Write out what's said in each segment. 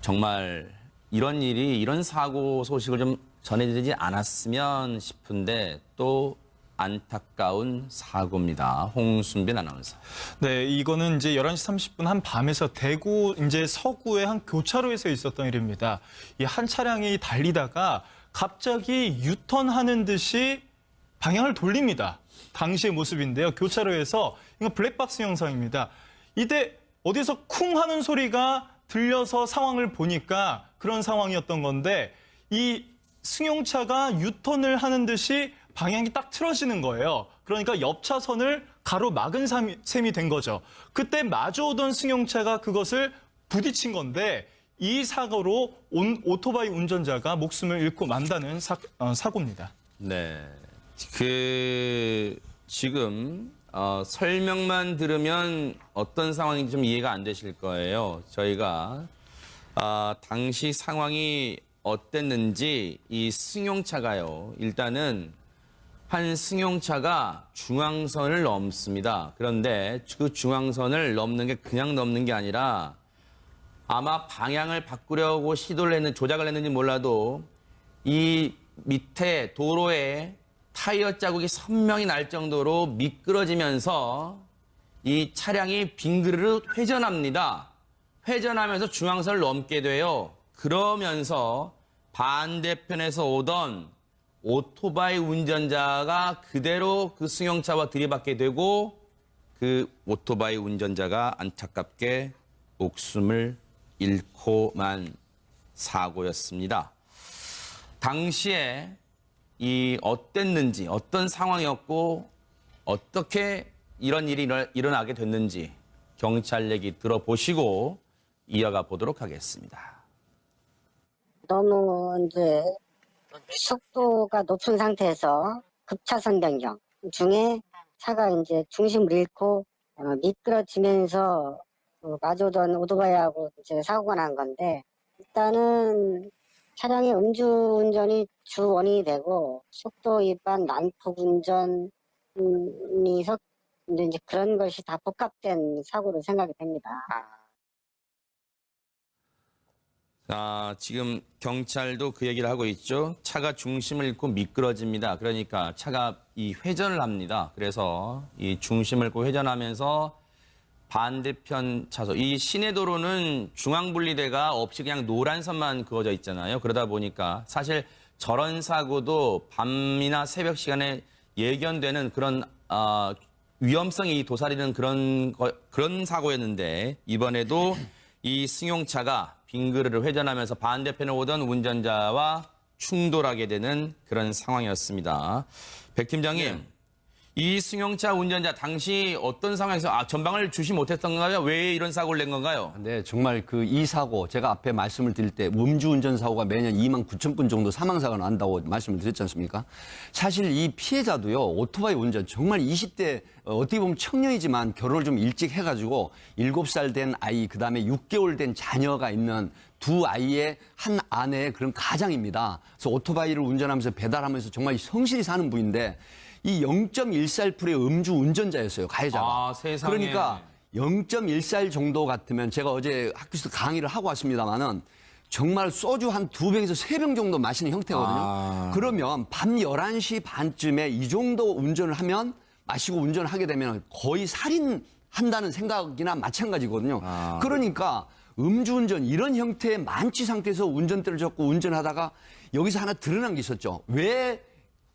정말 이런 사고 소식을 좀 전해드리지 않았으면 싶은데 또 안타까운 사고입니다. 홍순빈 아나운서. 네, 이거는 이제 11시 30분 한 밤에서 대구 이제 서구의 한 교차로에서 있었던 일입니다. 이 한 차량이 달리다가 갑자기 유턴하는 듯이 방향을 돌립니다. 당시의 모습인데요. 교차로에서 이거 블랙박스 영상입니다. 이때 어디서 쿵 하는 소리가 들려서 상황을 보니까 그런 상황이었던 건데 이 승용차가 유턴을 하는 듯이 방향이 딱 틀어지는 거예요. 그러니까 옆 차선을 가로막은 셈이 된 거죠. 그때 마주오던 승용차가 그것을 부딪힌 건데 이 사고로 오토바이 운전자가 목숨을 잃고 만다는 사고입니다. 네. 지금 설명만 들으면 어떤 상황인지 좀 이해가 안 되실 거예요. 저희가 당시 상황이 어땠는지 이 승용차가요. 일단은 한 승용차가 중앙선을 넘습니다. 그런데 그 중앙선을 넘는 게 그냥 넘는 게 아니라 아마 방향을 바꾸려고 조작을 했는지 몰라도 이 밑에 도로에 타이어 자국이 선명히 날 정도로 미끄러지면서 이 차량이 빙그르르 회전합니다. 회전하면서 중앙선을 넘게 돼요. 그러면서 반대편에서 오던 오토바이 운전자가 그대로 그 승용차와 들이받게 되고 그 오토바이 운전자가 안타깝게 목숨을 잃고 만 사고였습니다. 당시에 어땠는지, 어떤 상황이었고 어떻게 이런 일이 일어나게 됐는지 경찰 얘기 들어보시고 이어가 보도록 하겠습니다. 너무 이제 속도가 높은 상태에서 급차선 변경 중에 차가 이제 중심을 잃고 미끄러지면서 마주오던 오토바이하고 이제 사고가 난 건데, 일단은 차량의 음주운전이 주 원인이 되고 속도 위반, 난폭 운전이 이제 그런 것이 다 복합된 사고로 생각이 됩니다. 지금 경찰도 그 얘기를 하고 있죠. 차가 중심을 잃고 미끄러집니다. 그러니까 차가 회전을 합니다. 그래서 이 중심을 잃고 회전하면서 반대편 차선, 이 시내도로는 중앙분리대가 없이 그냥 노란 선만 그어져 있잖아요. 그러다 보니까 사실 저런 사고도 밤이나 새벽 시간에 예견되는 그런 위험성이 도사리는 그런 사고였는데, 이번에도 이 승용차가 빙그르르 회전하면서 반대편에 오던 운전자와 충돌하게 되는 그런 상황이었습니다. 백 팀장님, 네. 이 승용차 운전자 당시 어떤 상황에서 전방을 주시 못했던 건가요? 왜 이런 사고를 낸 건가요? 네, 정말 이 사고 제가 앞에 말씀을 드릴 때 음주운전 사고가 매년 2만 9천 건 정도 사망사고가 난다고 말씀을 드렸지 않습니까? 사실 이 피해자도요, 오토바이 운전 정말 20대 어떻게 보면 청년이지만 결혼을 좀 일찍 해가지고 7살 된 아이, 그다음에 6개월 된 자녀가 있는 두 아이의 한 아내의 그런 가장입니다. 그래서 오토바이를 운전하면서 배달하면서 정말 성실히 사는 분인데 이 0.1살풀의 음주 운전자였어요, 가해자가. 세상에. 그러니까 0.1살 정도 같으면 제가 어제 학교에서 강의를 하고 왔습니다마는 정말 소주 한 2병에서 3병 정도 마시는 형태거든요. 그러면 밤 11시 반쯤에 이 정도 운전을 하면, 마시고 운전을 하게 되면 거의 살인한다는 생각이나 마찬가지거든요. 그러니까 음주운전 이런 형태의 만취 상태에서 운전대를 잡고 운전하다가 여기서 하나 드러난 게 있었죠. 왜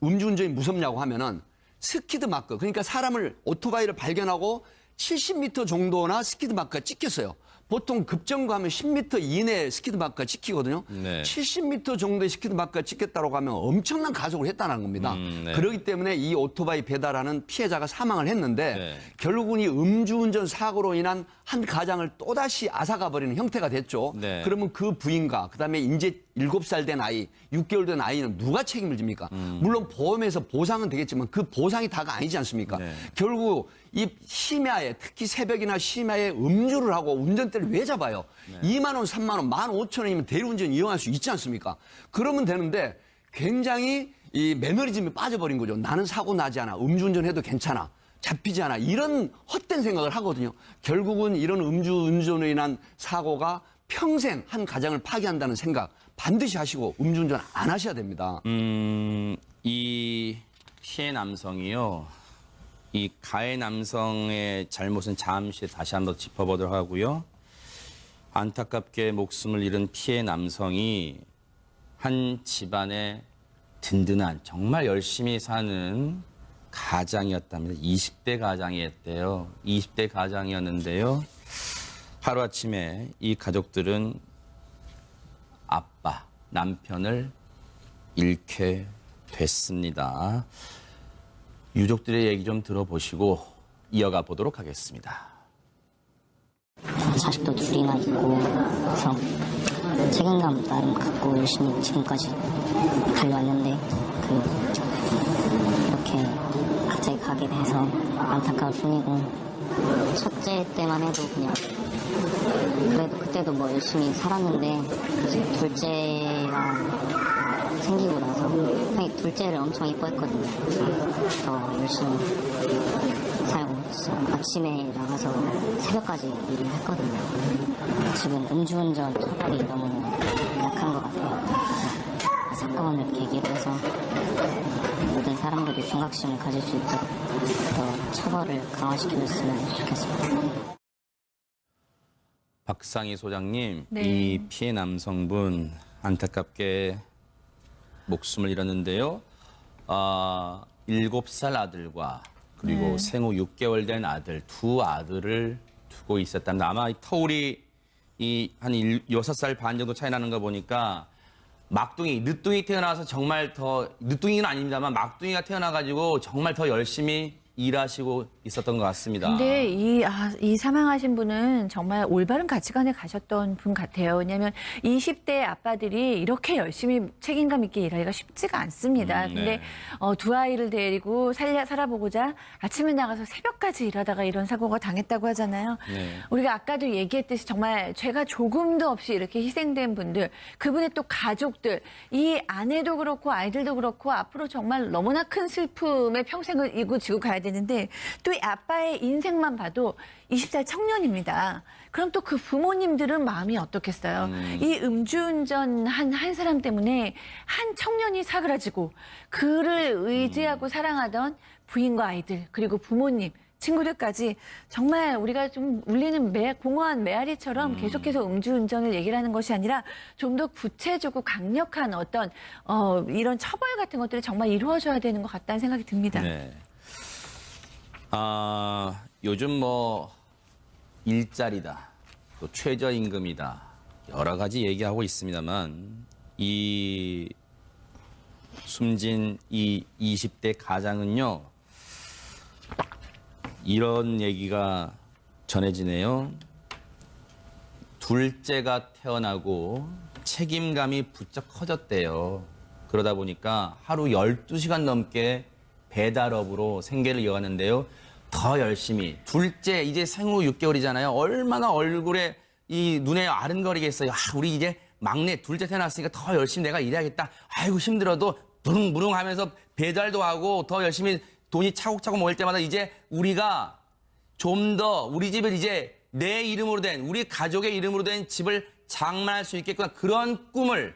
음주운전이 무섭냐고 하면은 스키드 마크, 그러니까 사람을 오토바이를 발견하고 70m 정도나 스키드 마크가 찍혔어요. 보통 급정거하면 10m 이내에 스키드 마크가 찍히거든요. 네. 70m 정도의 스키드 마크가 찍혔다고 하면 엄청난 가속을 했다는 겁니다. 네. 그렇기 때문에 이 오토바이 배달하는 피해자가 사망을 했는데 네. 결국은 이 음주운전 사고로 인한 한 가장을 또다시 앗아가 버리는 형태가 됐죠. 네. 그러면 그 부인과 그다음에 이제 7살 된 아이, 6개월 된 아이는 누가 책임을 집니까? 물론 보험에서 보상은 되겠지만 그 보상이 다가 아니지 않습니까? 네. 결국 이 심야에, 특히 새벽이나 심야에 음주를 하고 운전대를 왜 잡아요? 2만 원, 3만 원, 15,000원이면 대리운전 이용할 수 있지 않습니까? 그러면 되는데 굉장히 이 매너리즘에 빠져버린 거죠. 나는 사고 나지 않아. 음주운전해도 괜찮아. 잡히지 않아. 이런 헛된 생각을 하거든요. 결국은 이런 음주운전으로 인한 사고가 평생 한 가정을 파괴한다는 생각 반드시 하시고 음주운전 안 하셔야 됩니다. 이 피해 남성이요. 이 가해 남성의 잘못은 잠시 다시 한번 짚어보도록 하고요. 안타깝게 목숨을 잃은 피해 남성이 한 집안의 든든한 정말 열심히 사는 가장이었답니다. 20대 가장이었대요. 20대 가장이었는데요. 하루아침에 이 가족들은 아빠, 남편을 잃게 됐습니다. 유족들의 얘기 좀 들어보시고 이어가 보도록 하겠습니다. 자식도 둘이나 있고 그래서 책임감 나름 갖고 열심히 지금까지 달려왔는데 이렇게 갑자기 가게 돼서 안타까울 뿐이고 첫째 때만 해도 그냥 그래도 그때도 뭐 열심히 살았는데 이제 둘째가 생기고 나서 형이 둘째를 엄청 이뻐했거든요. 그래서 더 열심히 살고 진짜 아침에 나가서 새벽까지 일을 했거든요. 지금 음주운전 처벌이 너무 약한 것 같아요. 사건을 계기로 해서 모든 사람들이 경각심을 가질 수 있도록 더 처벌을 강화시켜줬으면 좋겠습니다. 박상희 소장님, 네. 이 피해 남성분 안타깝게 목숨을 잃었는데요. 7살 아들과 그리고 생후 6개월 된 아들, 두 아들을 두고 있었답니다. 아마 터울이 한 6살 반 정도 차이 나는 거 보니까 늦둥이 태어나서 정말 더, 늦둥이는 아닙니다만 막둥이가 태어나가지고 정말 더 열심히 일하시고 있었던 것 같습니다. 근데 이 사망하신 분은 정말 올바른 가치관에 가셨던 분 같아요. 왜냐하면 20대 아빠들이 이렇게 열심히 책임감 있게 일하기가 쉽지가 않습니다. 근데 두 아이를 데리고 살아보고자 아침에 나가서 새벽까지 일하다가 이런 사고가 당했다고 하잖아요. 네. 우리가 아까도 얘기했듯이 정말 죄가 조금도 없이 이렇게 희생된 분들, 그분의 또 가족들, 이 아내도 그렇고 아이들도 그렇고 앞으로 정말 너무나 큰 슬픔의 평생을 이고 지고 가야 되는데 또 이 아빠의 인생만 봐도 20살 청년입니다. 그럼 또 그 부모님들은 마음이 어떻겠어요? 이 음주운전 한 사람 때문에 한 청년이 사그라지고 그를 의지하고 사랑하던 부인과 아이들 그리고 부모님 친구들까지 정말 우리가 좀 울리는 공허한 메아리처럼 계속해서 음주운전을 얘기를 하는 것이 아니라 좀 더 구체적이고 강력한 어떤 이런 처벌 같은 것들이 정말 이루어져야 되는 것 같다는 생각이 듭니다. 네. 요즘 뭐 일자리다, 또 최저임금이다, 여러 가지 얘기하고 있습니다만 이 숨진 이 20대 가장은요, 이런 얘기가 전해지네요. 둘째가 태어나고 책임감이 부쩍 커졌대요. 그러다 보니까 하루 12시간 넘게 배달업으로 생계를 이어갔는데요. 더 열심히. 둘째, 이제 생후 6개월이잖아요. 얼마나 얼굴에 이 눈에 아른거리겠어요. 우리 이제 막내 둘째 태어났으니까 더 열심히 내가 일해야겠다. 아이고, 힘들어도 무릉무릉 하면서 배달도 하고 더 열심히 돈이 차곡차곡 모일 때마다 이제 우리가 좀 더 우리 집을 이제 내 이름으로 된, 우리 가족의 이름으로 된 집을 장만할 수 있겠구나. 그런 꿈을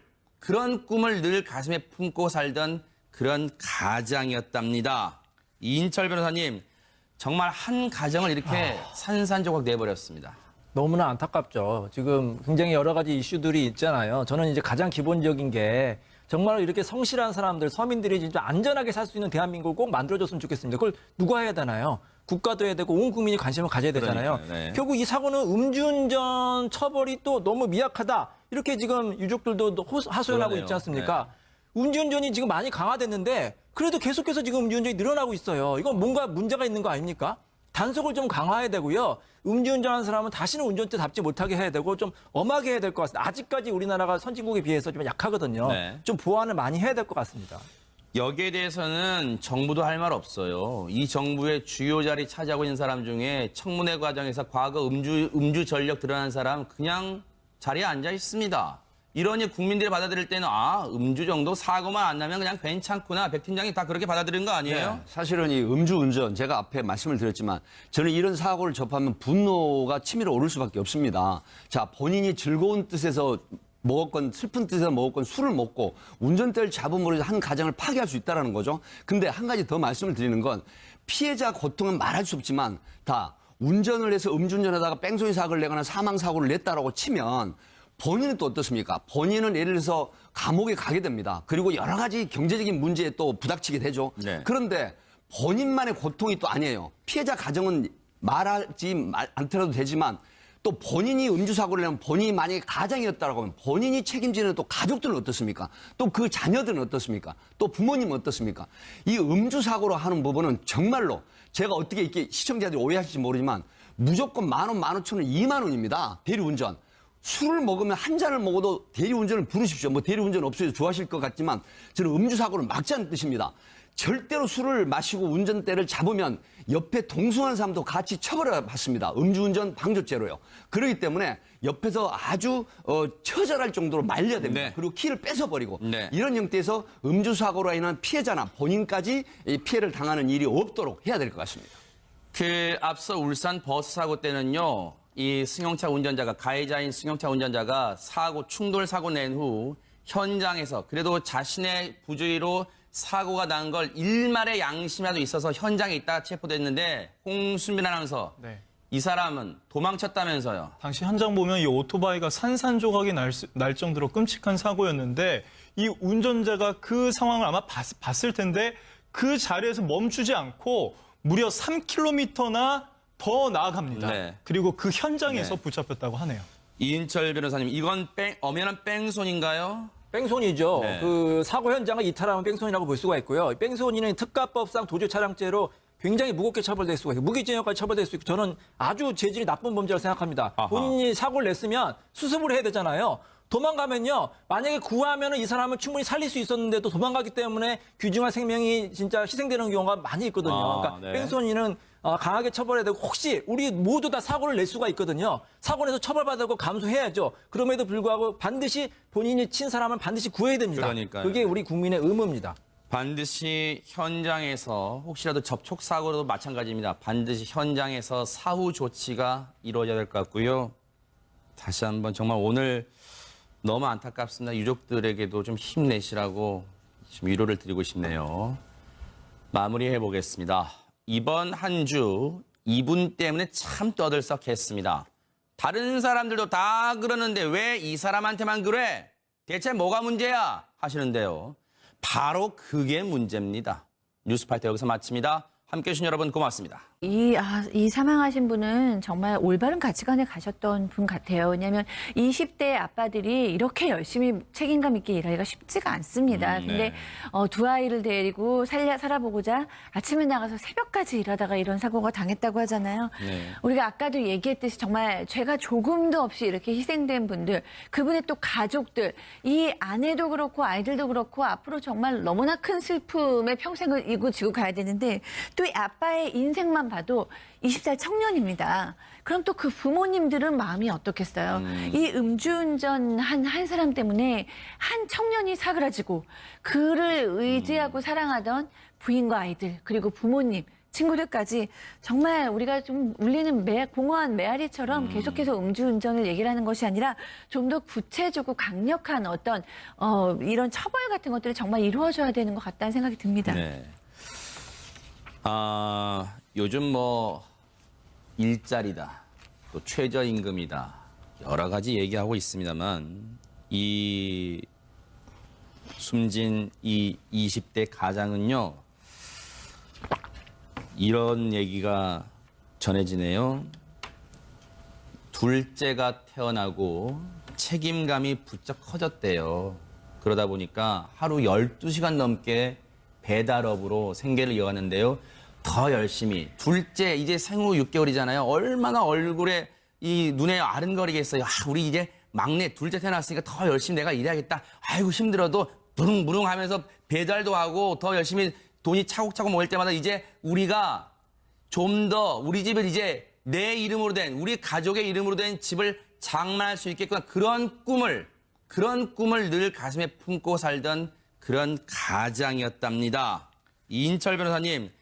늘 가슴에 품고 살던 그런 가장이었답니다. 이인철 변호사님, 정말 한 가정을 이렇게 산산조각 내버렸습니다. 너무나 안타깝죠. 지금 굉장히 여러 가지 이슈들이 있잖아요. 저는 이제 가장 기본적인 게 정말 이렇게 성실한 사람들, 서민들이 진짜 안전하게 살 수 있는 대한민국을 꼭 만들어줬으면 좋겠습니다. 그걸 누가 해야 되나요? 국가도 해야 되고 온 국민이 관심을 가져야 되잖아요. 그러니까요, 네. 결국 이 사고는 음주운전 처벌이 또 너무 미약하다. 이렇게 지금 유족들도 하소연하고 그러네요. 있지 않습니까? 음주운전이 지금 많이 강화됐는데 그래도 계속해서 지금 음주운전이 늘어나고 있어요. 이건 뭔가 문제가 있는 거 아닙니까? 단속을 좀 강화해야 되고요. 음주운전하는 사람은 다시는 운전대 잡지 못하게 해야 되고 좀 엄하게 해야 될 것 같습니다. 아직까지 우리나라가 선진국에 비해서 좀 약하거든요. 네. 좀 보완을 많이 해야 될 것 같습니다. 여기에 대해서는 정부도 할 말 없어요. 이 정부의 주요 자리 차지하고 있는 사람 중에 청문회 과정에서 과거 음주 전력 드러난 사람 그냥 자리에 앉아 있습니다. 이러니 국민들이 받아들일 때는 음주 정도 사고만 안 나면 그냥 괜찮구나. 백 팀장이 다 그렇게 받아들이는 거 아니에요? 네, 사실은 이 음주운전 제가 앞에 말씀을 드렸지만 저는 이런 사고를 접하면 분노가 치밀어 오를 수밖에 없습니다. 자, 본인이 즐거운 뜻에서 먹었건 슬픈 뜻에서 먹었건 술을 먹고 운전대를 잡음으로 한 가정을 파괴할 수 있다는 거죠. 근데 한 가지 더 말씀을 드리는 건 피해자 고통은 말할 수 없지만 다 운전을 해서 음주운전하다가 뺑소니 사고를 내거나 사망 사고를 냈다라고 치면 본인은 또 어떻습니까? 본인은 예를 들어서 감옥에 가게 됩니다. 그리고 여러 가지 경제적인 문제에 또 부닥치게 되죠. 네. 그런데 본인만의 고통이 또 아니에요. 피해자 가정은 말하지 않더라도 되지만 또 본인이 음주사고를 내면 본인이 만약에 가장이었다고 하면 본인이 책임지는 또 가족들은 어떻습니까? 또 그 자녀들은 어떻습니까? 또 부모님은 어떻습니까? 이 음주사고로 하는 부분은 정말로 제가 어떻게 이렇게 시청자들이 오해하실지 모르지만 무조건 10,000원, 15,000원, 2만 원입니다. 대리운전. 술을 먹으면 한 잔을 먹어도 대리운전을 부르십시오. 뭐 대리운전 없어도 좋아하실 것 같지만 저는 음주사고를 막자는 뜻입니다. 절대로 술을 마시고 운전대를 잡으면 옆에 동승하는 사람도 같이 처벌을 받습니다. 음주운전 방조죄로요. 그렇기 때문에 옆에서 아주 처절할 정도로 말려야 됩니다. 네. 그리고 키를 뺏어버리고 네. 이런 형태에서 음주사고로 인한 피해자나 본인까지 이 피해를 당하는 일이 없도록 해야 될 것 같습니다. 앞서 울산 버스 사고 때는요, 이 승용차 운전자가, 가해자인 승용차 운전자가 충돌 사고 낸 후 현장에서 그래도 자신의 부주의로 사고가 난 걸 일말의 양심이라도 있어서 현장에 있다가 체포됐는데 홍순빈 아나운서, 네. 이 사람은 도망쳤다면서요. 당시 현장 보면 이 오토바이가 산산조각이 날 정도로 끔찍한 사고였는데 이 운전자가 그 상황을 아마 봤을 텐데 그 자리에서 멈추지 않고 무려 3km나 더 나아갑니다. 네. 그리고 그 현장에서 네. 붙잡혔다고 하네요. 이인철 변호사님, 이건 엄연한 뺑소니인가요? 뺑소니죠. 네. 그 사고 현장을 이탈하면 뺑소니라고 볼 수가 있고요. 뺑소니는 특가법상 도주 차량죄로 굉장히 무겁게 처벌될 수가 있고 무기징역까지 처벌될 수 있고 저는 아주 재질이 나쁜 범죄라고 생각합니다. 아하. 본인이 사고를 냈으면 수습을 해야 되잖아요. 도망가면요. 만약에 구하면 이 사람을 충분히 살릴 수 있었는데도 도망가기 때문에 귀중한 생명이 진짜 희생되는 경우가 많이 있거든요. 그러니까 네. 뺑소니는 강하게 처벌해야 되고 혹시 우리 모두 다 사고를 낼 수가 있거든요. 사고 내서 처벌받고 감수해야죠. 그럼에도 불구하고 반드시 본인이 친 사람은 반드시 구해야 됩니다. 그러니까요. 그게 우리 국민의 의무입니다. 반드시 현장에서 혹시라도 접촉사고로도 마찬가지입니다. 반드시 현장에서 사후 조치가 이루어져야 될 것 같고요. 다시 한번 정말 오늘 너무 안타깝습니다. 유족들에게도 좀 힘내시라고 좀 위로를 드리고 싶네요. 마무리해 보겠습니다. 이번 한 주 이분 때문에 참 떠들썩했습니다. 다른 사람들도 다 그러는데 왜 이 사람한테만 그래? 대체 뭐가 문제야? 하시는데요. 바로 그게 문제입니다. 뉴스파이터 여기서 마칩니다. 함께해 주신 여러분 고맙습니다. 이 사망하신 분은 정말 올바른 가치관에 가셨던 분 같아요. 왜냐하면 20대 아빠들이 이렇게 열심히 책임감 있게 일하기가 쉽지가 않습니다. 네. 근데 두 아이를 데리고 살아보고자 아침에 나가서 새벽까지 일하다가 이런 사고가 당했다고 하잖아요. 네. 우리가 아까도 얘기했듯이 정말 죄가 조금도 없이 이렇게 희생된 분들, 그분의 또 가족들, 이 아내도 그렇고 아이들도 그렇고 앞으로 정말 너무나 큰 슬픔의 평생을 지고 가야 되는데 또 이 아빠의 인생만 봐도 20살 청년입니다. 그럼 또 그 부모님들은 마음이 어떻겠어요? 이 음주운전 한 사람 때문에 한 청년이 사그라지고 그를 의지하고 사랑하던 부인과 아이들 그리고 부모님 친구들까지 정말 우리가 좀 울리는 공허한 메아리처럼 계속해서 음주운전을 얘기를 하는 것이 아니라 좀 더 구체적이고 강력한 어떤 이런 처벌 같은 것들이 정말 이루어져야 되는 것 같다는 생각이 듭니다. 네. 요즘 일자리다, 또 최저임금이다, 여러 가지 얘기하고 있습니다만, 이 숨진 이 20대 가장은요, 이런 얘기가 전해지네요. 둘째가 태어나고 책임감이 부쩍 커졌대요. 그러다 보니까 하루 12시간 넘게 배달업으로 생계를 이어갔는데요. 더 열심히. 둘째, 이제 생후 6개월이잖아요. 얼마나 얼굴에 이 눈에 아른거리겠어요. 우리 이제 막내 둘째 태어났으니까 더 열심히 내가 일해야겠다. 아이고, 힘들어도 무릉무릉 하면서 배달도 하고 더 열심히 돈이 차곡차곡 모일 때마다 이제 우리가 좀 더 우리 집을 이제 내 이름으로 된, 우리 가족의 이름으로 된 집을 장만할 수 있겠구나. 그런 꿈을 그런 꿈을 늘 가슴에 품고 살던 그런 가장이었답니다. 이인철 변호사님,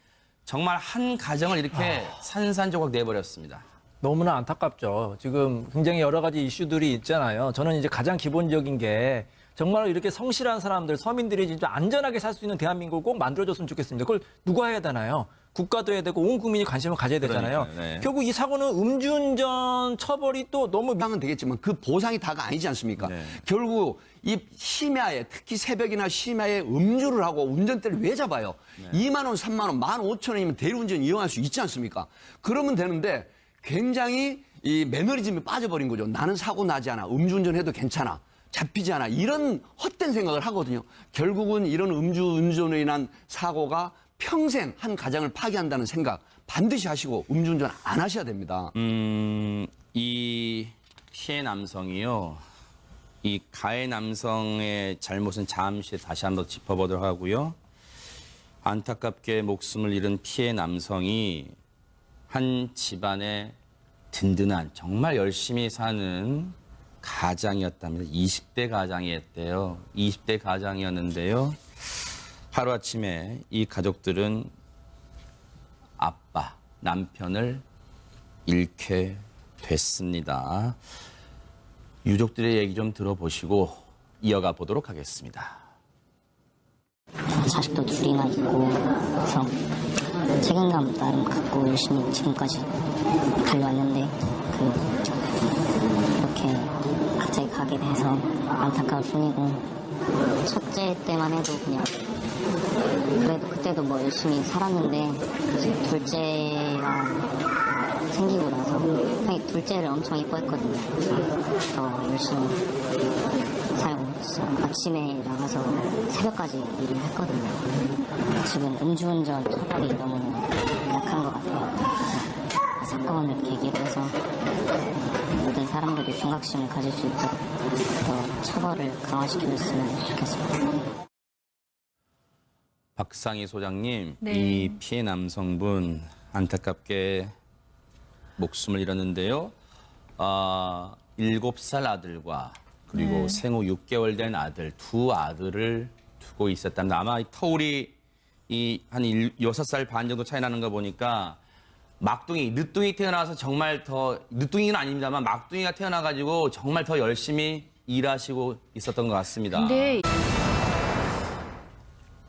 정말 한 가정을 이렇게 산산조각 내버렸습니다. 너무나 안타깝죠. 지금 굉장히 여러 가지 이슈들이 있잖아요. 저는 이제 가장 기본적인 게 정말 이렇게 성실한 사람들, 서민들이 진짜 안전하게 살 수 있는 대한민국을 꼭 만들어줬으면 좋겠습니다. 그걸 누가 해야 되나요? 국가도 해야 되고 온 국민이 관심을 가져야 되잖아요. 그러니까요, 네. 결국 이 사고는 음주운전 처벌이 또 너무 보상은 되겠지만 그 보상이 다가 아니지 않습니까? 네. 결국 이 심야에 특히 새벽이나 심야에 음주를 하고 운전대를 왜 잡아요? 2만 원, 3만 원, 15,000원이면 대리운전 이용할 수 있지 않습니까? 그러면 되는데 굉장히 이 매너리즘에 빠져버린 거죠. 나는 사고 나지 않아. 음주운전 해도 괜찮아. 잡히지 않아. 이런 헛된 생각을 하거든요. 결국은 이런 음주운전으로 인한 사고가 평생 한 가정을 파괴한다는 생각 반드시 하시고 음주운전 안 하셔야 됩니다. 이 피해 남성이요. 이 가해 남성의 잘못은 잠시 다시 한번 짚어보도록 하고요. 안타깝게 목숨을 잃은 피해 남성이 한 집안의 든든한 정말 열심히 사는 가장이었답니다. 20대 가장이었대요. 20대 가장이었는데요. 하루아침에 이 가족들은 아빠, 남편을 잃게 됐습니다. 유족들의 얘기 좀 들어보시고 이어가 보도록 하겠습니다. 자식도 둘이나 있고 그래서 책임감 나름 갖고 열심히 지금까지 달려왔는데 이렇게 갑자기 가게 돼서 안타까울 뿐이고 첫째 때만 해도 그냥 그래도 그때도 뭐 열심히 살았는데 이제 둘째가 생기고 나서 형이 둘째를 엄청 이뻐했거든요. 그래서 더 열심히 살고 진짜 아침에 나가서 새벽까지 일을 했거든요. 지금 음주운전 처벌이 너무 약한 것 같아요. 그래서 사건을 계기로 해서 모든 사람들이 경각심을 가질 수 있도록 더 처벌을 강화시켜줬으면 좋겠습니다. 박상희 소장님, 네. 이 피해 남성분 안타깝게 목숨을 잃었는데요. 7살 아들과 그리고 생후 6개월 된 아들, 두 아들을 두고 있었답니다. 아마 터울이 한 6살 반 정도 차이 나는 거 보니까 늦둥이 태어나서 정말 더, 늦둥이는 아닙니다만 막둥이가 태어나가지고 정말 더 열심히 일하시고 있었던 것 같습니다. 근데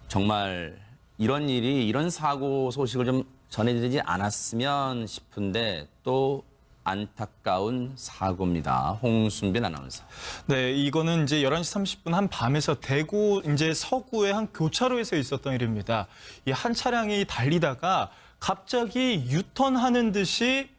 정말 이런 사고 소식을 좀 전해드리지 않았으면 싶은데 또 안타까운 사고입니다. 홍순빈 아나운서. 네, 이거는 이제 11시 30분 한 밤에서 대구 이제 서구의 한 교차로에서 있었던 일입니다. 이 한 차량이 달리다가 갑자기 유턴하는 듯이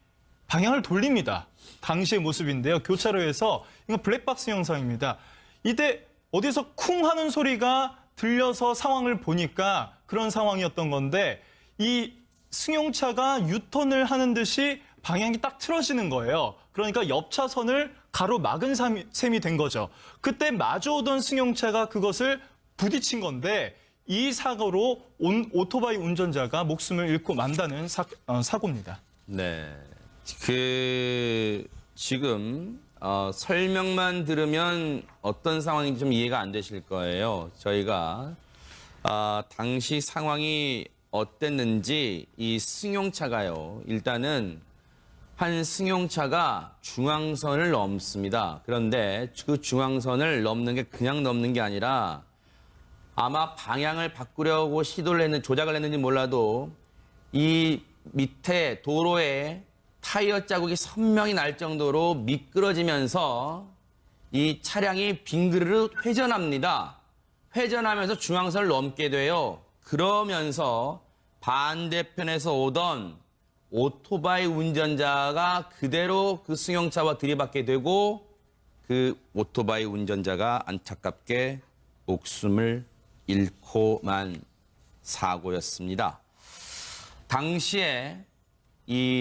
방향을 돌립니다. 당시의 모습인데요. 교차로에서 이건 블랙박스 영상입니다. 이때 어디서 쿵 하는 소리가 들려서 상황을 보니까 그런 상황이었던 건데 이 승용차가 유턴을 하는 듯이 방향이 딱 틀어지는 거예요. 그러니까 옆 차선을 가로막은 셈이 된 거죠. 그때 마주오던 승용차가 그것을 부딪힌 건데 이 사고로 오토바이 운전자가 목숨을 잃고 만다는 사고입니다. 네. 지금 설명만 들으면 어떤 상황인지 좀 이해가 안 되실 거예요. 저희가 당시 상황이 어땠는지 이 승용차가요. 일단은 한 승용차가 중앙선을 넘습니다. 그런데 그 중앙선을 넘는 게 그냥 넘는 게 아니라 아마 방향을 바꾸려고 조작을 했는지 몰라도 이 밑에 도로에 타이어 자국이 선명히 날 정도로 미끄러지면서 이 차량이 빙그르르 회전합니다. 회전하면서 중앙선을 넘게 돼요. 그러면서 반대편에서 오던 오토바이 운전자가 그대로 그 승용차와 들이받게 되고 그 오토바이 운전자가 안타깝게 목숨을 잃고 만 사고였습니다. 당시에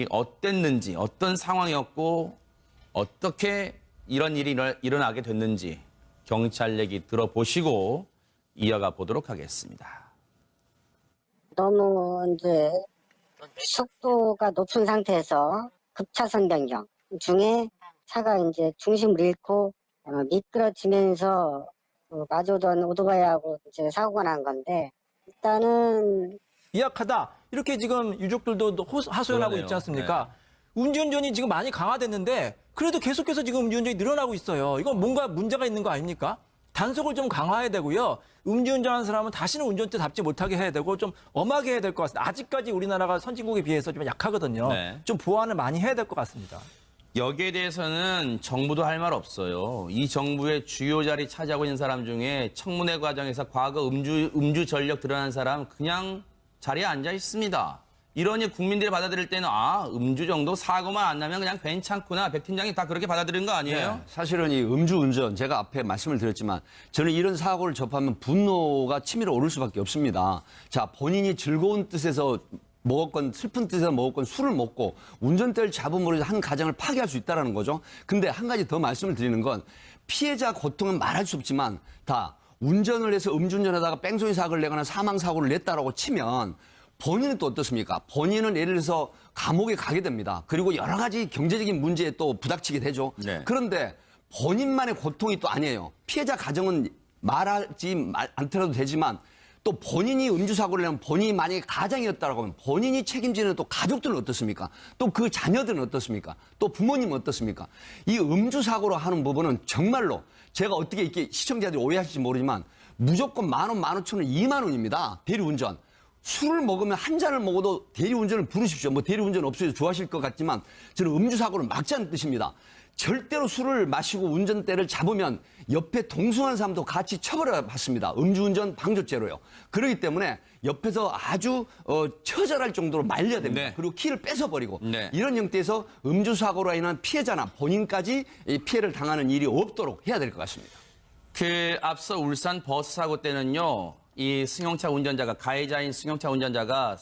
어땠는지, 어떤 상황이었고 어떻게 이런 일이 일어나게 됐는지 경찰 얘기 들어보시고 이어가 보도록 하겠습니다. 너무 이제 속도가 높은 상태에서 급차선 변경 중에 차가 이제 중심을 잃고 미끄러지면서 마주오던 오토바이하고 이제 사고가 난 건데 일단은 미약하다. 이렇게 지금 유족들도 하소연하고 그러네요. 있지 않습니까? 음주운전이 지금 많이 강화됐는데 그래도 계속해서 지금 음주운전이 늘어나고 있어요. 이건 뭔가 문제가 있는 거 아닙니까? 단속을 좀 강화해야 되고요. 음주운전하는 사람은 다시는 운전대답지 못하게 해야 되고 좀 엄하게 해야 될 것 같습니다. 아직까지 우리나라가 선진국에 비해서 좀 약하거든요. 네. 좀 보완을 많이 해야 될 것 같습니다. 여기에 대해서는 정부도 할 말 없어요. 이 정부의 주요 자리 차지하고 있는 사람 중에 청문회 과정에서 과거 음주 전력 드러난 사람 그냥 자리에 앉아 있습니다. 이러니 국민들이 받아들일 때는 음주 정도 사고만 안 나면 그냥 괜찮구나. 백 팀장이 다 그렇게 받아들인 거 아니에요? 네, 사실은 이 음주운전 제가 앞에 말씀을 드렸지만 저는 이런 사고를 접하면 분노가 치밀어 오를 수밖에 없습니다. 자, 본인이 즐거운 뜻에서 먹었건 슬픈 뜻에서 먹었건 술을 먹고 운전대를 잡음으로 한 가정을 파괴할 수 있다는 거죠. 근데 한 가지 더 말씀을 드리는 건 피해자 고통은 말할 수 없지만 다 운전을 해서 음주운전하다가 뺑소니 사고를 내거나 사망 사고를 냈다라고 치면 본인은 또 어떻습니까? 본인은 예를 들어서 감옥에 가게 됩니다. 그리고 여러 가지 경제적인 문제에 또 부닥치게 되죠. 네. 그런데 본인만의 고통이 또 아니에요. 피해자 가정은 말하지 않더라도 되지만 또 본인이 음주사고를 내면 본인이 만약에 가장이었다라고 하면 본인이 책임지는 또 가족들은 어떻습니까? 또 그 자녀들은 어떻습니까? 또 부모님은 어떻습니까? 이 음주사고로 하는 부분은 정말로 제가 어떻게 이렇게 시청자들이 오해하실지 모르지만 무조건 10,000원, 15,000원, 2만 원입니다. 대리운전. 술을 먹으면 한 잔을 먹어도 대리운전을 부르십시오. 뭐 대리운전 없어서 좋아하실 것 같지만 저는 음주사고를 막자는 뜻입니다. 절대로 술을 마시고 운전대를 잡으면 옆에 동승하는 사람도 같이 처벌을 받습니다. 음주운전 방조죄로요. 그렇기 때문에 옆에서 아주 처절할 정도로 말려야 됩니다. 네. 그리고 키를 뺏어버리고 네. 이런 형태에서 음주사고로 인한 피해자나 본인까지 이 피해를 당하는 일이 없도록 해야 될 것 같습니다. 앞서 울산 버스 사고 때는요. 이 승용차 운전자가 가해자인 승용차 운전자가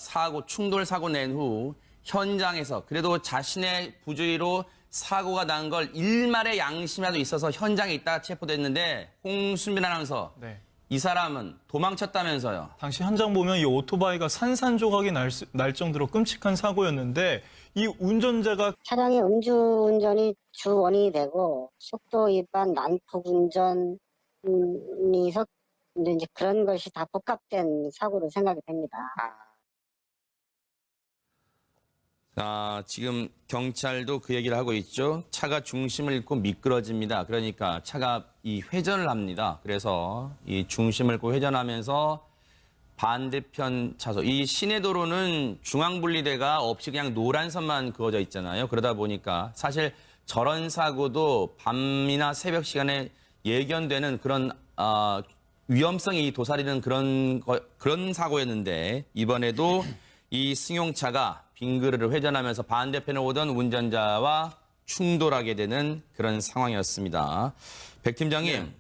충돌 사고 낸 후 현장에서 그래도 자신의 부주의로 사고가 난 걸 일말의 양심이라도 있어서 현장에 있다가 체포됐는데 홍순빈 아나운서 네. 이 사람은 도망쳤다면서요. 당시 현장 보면 이 오토바이가 산산조각이 날 정도로 끔찍한 사고였는데 이 운전자가 차량의 음주운전이 주 원인이 되고 속도 위반, 난폭 운전이 이제 그런 것이 다 복합된 사고로 생각이 됩니다. 지금 경찰도 그 얘기를 하고 있죠. 차가 중심을 잃고 미끄러집니다. 그러니까 차가 이 회전을 합니다. 그래서 이 중심을 잃고 회전하면서 반대편 차선, 이 시내도로는 중앙분리대가 없이 그냥 노란 선만 그어져 있잖아요. 그러다 보니까 사실 저런 사고도 밤이나 새벽 시간에 예견되는 그런 위험성이 도사리는 그런 사고였는데 이번에도 이 승용차가 빈 그릇을 회전하면서 반대편에 오던 운전자와 충돌하게 되는 그런 상황이었습니다. 백 팀장님,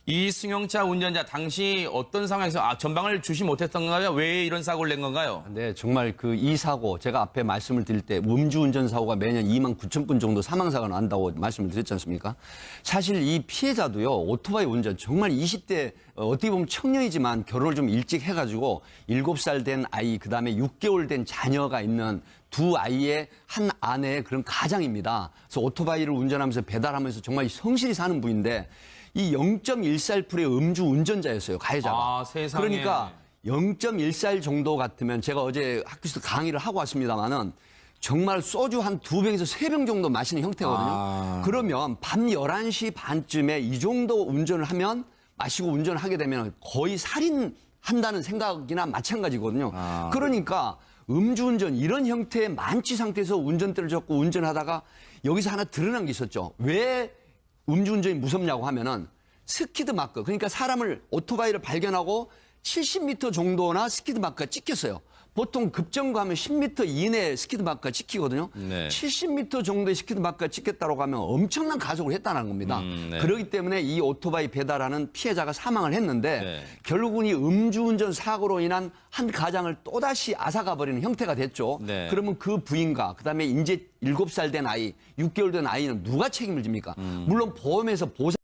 이 승용차 운전자 당시 어떤 상황에서 전방을 주시 못했던 건가요? 왜 이런 사고를 낸 건가요? 네, 정말 이 사고 제가 앞에 말씀을 드릴 때 음주운전 사고가 매년 29,000분 정도 사망사고가 난다고 말씀을 드렸지 않습니까? 사실 이 피해자도요, 오토바이 운전 정말 20대 어떻게 보면 청년이지만 결혼을 좀 일찍 해가지고 7살 된 아이, 그다음에 6개월 된 자녀가 있는 두 아이의 한 아내의 그런 가장입니다. 그래서 오토바이를 운전하면서 배달하면서 정말 성실히 사는 분인데 이 0.1살풀의 음주 운전자였어요, 가해자가. 세상에. 그러니까 0.1살 정도 같으면 제가 어제 학교에서 강의를 하고 왔습니다만은 정말 소주 한 2병에서 3병 정도 마시는 형태거든요. 그러면 밤 11시 반쯤에 이 정도 운전을 하면 마시고 운전을 하게 되면 거의 살인한다는 생각이나 마찬가지거든요. 그러니까 음주운전 이런 형태의 만취 상태에서 운전대를 잡고 운전하다가 여기서 하나 드러난 게 있었죠. 왜 음주운전이 무섭냐고 하면은 스키드 마크, 그러니까 사람을 오토바이를 발견하고 70m 정도나 스키드 마크가 찍혔어요. 보통 급정거하면 10m 이내에 스키드 마크가 찍히거든요. 네. 70m 정도의 스키드 마크가 찍혔다고 하면 엄청난 가속을 했다는 겁니다. 네. 그렇기 때문에 이 오토바이 배달하는 피해자가 사망을 했는데 네. 결국은 이 음주운전 사고로 인한 한 가장을 또다시 앗아가 버리는 형태가 됐죠. 네. 그러면 그 부인과 그다음에 이제 7살 된 아이, 6개월 된 아이는 누가 책임을 집니까? 물론 보험에서 보상